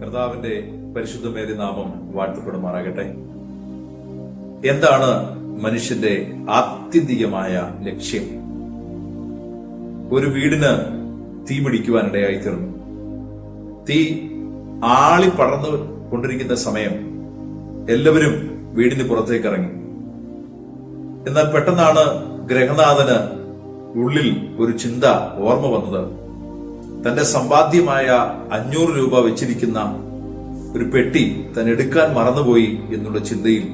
കർത്താവിന്റെ പരിശുദ്ധമേറിയ നാമം വാഴ്ത്തപ്പെടുമാറാകട്ടെ. എന്താണ് മനുഷ്യന്റെ ആത്യന്തികമായ ലക്ഷ്യം? ഒരു വീടിന് തീ പിടിക്കുവാനിടയായി തീർന്നു. തീ ആളി പടർന്നു കൊണ്ടിരിക്കുന്ന സമയം എല്ലാവരും വീടിന് പുറത്തേക്ക് ഇറങ്ങി. എന്നാൽ പെട്ടെന്നാണ് ഗൃഹനാഥന് ഉള്ളിൽ ഒരു ചിന്ത ഓർമ്മ വന്നത്. തന്റെ സമ്പാദ്യമായ 500 രൂപ വെച്ചിരിക്കുന്ന ഒരു പെട്ടി താൻ എടുക്കാൻ മറന്നുപോയി എന്നുള്ള ചിന്തയിൽ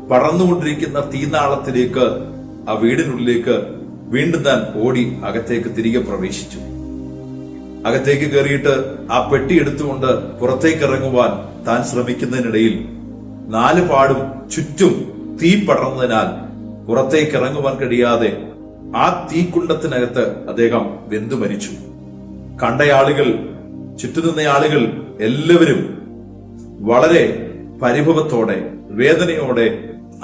പടർന്നുകൊണ്ടിരിക്കുന്ന തീനാളത്തിലേക്ക്, ആ വീടിനുള്ളിലേക്ക് വീണ്ടും താൻ ഓടി അകത്തേക്ക് തിരികെ പ്രവേശിച്ചു. അകത്തേക്ക് കയറിയിട്ട് ആ പെട്ടി എടുത്തുകൊണ്ട് പുറത്തേക്ക് ഇറങ്ങുവാൻ താൻ ശ്രമിക്കുന്നതിനിടയിൽ 4 പാടും ചുറ്റും തീ പടർന്നതിനാൽ പുറത്തേക്ക് ഇറങ്ങുവാൻ കഴിയാതെ ആ തീക്കുണ്ടത്തിനകത്ത് അദ്ദേഹം വെന്തു മരിച്ചു. കണ്ടയാളുകൾ, ചുറ്റുനിന്ന ആളുകൾ എല്ലാവരും വളരെ പരിഭവത്തോടെ, വേദനയോടെ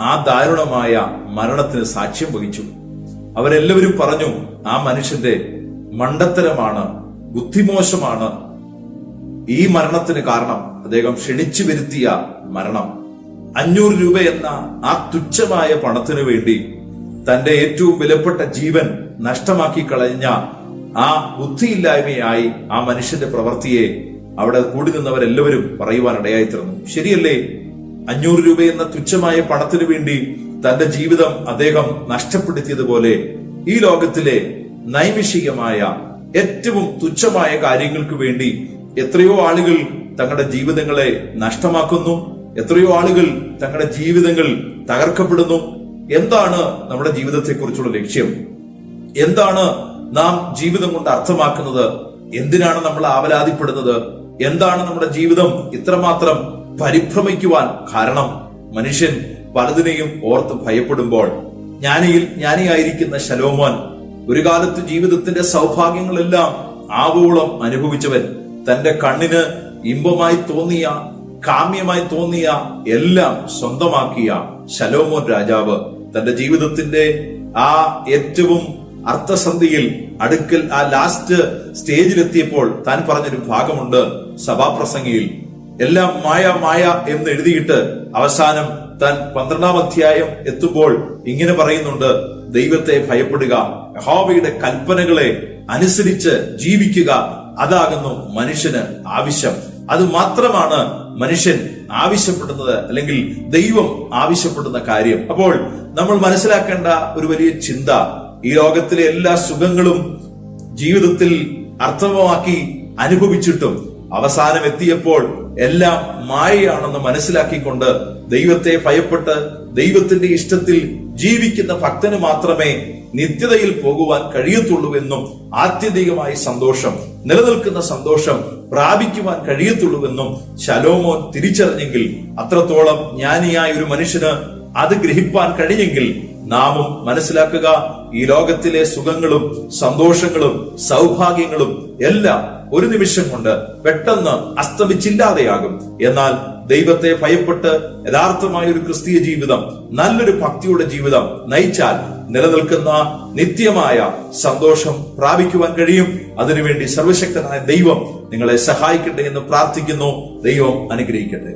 ആ ദാരുണമായ മരണത്തിന് സാക്ഷ്യം വഹിച്ചു. അവരെല്ലാവരും പറഞ്ഞു, ആ മനുഷ്യന്റെ മണ്ടത്തരമാണ്, ബുദ്ധിമോശമാണ് ഈ മരണത്തിന് കാരണം. അദ്ദേഹം ക്ഷണിച്ചു വരുത്തിയ മരണം. 500 രൂപ എന്ന ആ തുച്ഛമായ പണത്തിനു വേണ്ടി തന്റെ ഏറ്റവും വിലപ്പെട്ട ജീവൻ നഷ്ടമാക്കി കളഞ്ഞ ആ ബുദ്ധിയില്ലായ്മയായി ആ മനുഷ്യന്റെ പ്രവൃത്തിയെ അവിടെ കൂടി നിന്നവരെല്ലാവരും പറയുവാനിടയായി തീർന്നു. ശരിയല്ലേ? 500 രൂപ എന്ന തുച്ഛമായ പണത്തിനു വേണ്ടി തന്റെ ജീവിതം അദ്ദേഹം നഷ്ടപ്പെടുത്തിയതുപോലെ ഈ ലോകത്തിലെ നൈമിഷികമായ ഏറ്റവും തുച്ഛമായ കാര്യങ്ങൾക്ക് വേണ്ടി എത്രയോ ആളുകൾ തങ്ങളുടെ ജീവിതങ്ങളെ നഷ്ടമാക്കുന്നു. എത്രയോ ആളുകൾ തങ്ങളുടെ ജീവിതങ്ങൾ തകർക്കപ്പെടുന്നു. എന്താണ് നമ്മുടെ ജീവിതത്തെക്കുറിച്ചുള്ള ലക്ഷ്യം? എന്താണ് നാം ജീവിതം കൊണ്ട് അർത്ഥമാക്കുന്നത്? എന്തിനാണ് നമ്മൾ ആവലാതിപ്പെടുന്നത്? എന്താണ് നമ്മുടെ ജീവിതം ഇത്രമാത്രം പരിഭ്രമിക്കുവാൻ കാരണം? മനുഷ്യൻ പലതിനെയും ഓർത്ത് ഭയപ്പെടുമ്പോൾ ജ്ഞാനിയായിരിക്കുന്ന ശലോമോൻ ഒരു കാലത്ത് ജീവിതത്തിന്റെ സൗഭാഗ്യങ്ങളെല്ലാം ആവോളം അനുഭവിച്ചവൻ, തന്റെ കണ്ണിന് ഇമ്പമായി തോന്നിയ, കാമ്യമായി തോന്നിയ എല്ലാം സ്വന്തമാക്കിയ ശലോമോൻ രാജാവ് തന്റെ ജീവിതത്തിന്റെ ആ ഏറ്റവും അർത്ഥസന്ധിയിൽ അടുക്കൽ, ആ ലാസ്റ്റ് സ്റ്റേജിലെത്തിയപ്പോൾ താൻ പറഞ്ഞൊരു ഭാഗമുണ്ട് സഭാപ്രസംഗിയിൽ. എല്ലാം മായ മായ എന്ന് എഴുതിയിട്ട് അവസാനം താൻ 12-ാം അധ്യായം എത്തുമ്പോൾ ഇങ്ങനെ പറയുന്നുണ്ട്, ദൈവത്തെ ഭയപ്പെടുക, യഹോവയുടെ കൽപ്പനകളെ അനുസരിച്ച് ജീവിക്കുക, അതാകുന്നു മനുഷ്യന് ആവശ്യം. അത് മാത്രമാണ് മനുഷ്യൻ ആവശ്യപ്പെടുന്നത്, അല്ലെങ്കിൽ ദൈവം ആവശ്യപ്പെടുന്ന കാര്യം. അപ്പോൾ നമ്മൾ മനസ്സിലാക്കേണ്ട ഒരു വലിയ ചിന്ത, ഈ ലോകത്തിലെ എല്ലാ സുഖങ്ങളും ജീവിതത്തിൽ അർത്ഥമാക്കി അനുഭവിച്ചിട്ടും അവസാനം എത്തിയപ്പോൾ എല്ലാം മായയാണെന്ന് മനസ്സിലാക്കിക്കൊണ്ട് ദൈവത്തെ ഭയപ്പെട്ട് ദൈവത്തിന്റെ ഇഷ്ടത്തിൽ ജീവിക്കുന്ന ഭക്തന് മാത്രമേ നിത്യതയിൽ പോകുവാൻ കഴിയത്തുള്ളൂവെന്നും ആത്യന്തികമായി സന്തോഷം, നിലനിൽക്കുന്ന സന്തോഷം പ്രാപിക്കുവാൻ കഴിയത്തുള്ളൂവെന്നും ശലോമോൻ തിരിച്ചറിഞ്ഞെങ്കിൽ, അത്രത്തോളം ജ്ഞാനിയായ ഒരു മനുഷ്യന് അത് ഗ്രഹിപ്പാൻ കഴിഞ്ഞെങ്കിൽ നാമും മനസ്സിലാക്കുക, ഈ ലോകത്തിലെ സുഖങ്ങളും സന്തോഷങ്ങളും സൗഭാഗ്യങ്ങളും എല്ലാം ഒരു നിമിഷം കൊണ്ട് പെട്ടെന്ന് അസ്തമിച്ചില്ലാതെയാകും. എന്നാൽ ദൈവത്തെ ഭയപ്പെട്ട് യഥാർത്ഥമായ ഒരു ക്രിസ്തീയ ജീവിതം, നല്ലൊരു ഭക്തിയുടെ ജീവിതം നയിച്ചാൽ നിലനിൽക്കുന്ന നിത്യമായ സന്തോഷം പ്രാപിക്കുവാൻ കഴിയും. അതിനുവേണ്ടി സർവശക്തനായ ദൈവം നിങ്ങളെ സഹായിക്കട്ടെ എന്ന് പ്രാർത്ഥിക്കുന്നു. ദൈവം അനുഗ്രഹിക്കട്ടെ.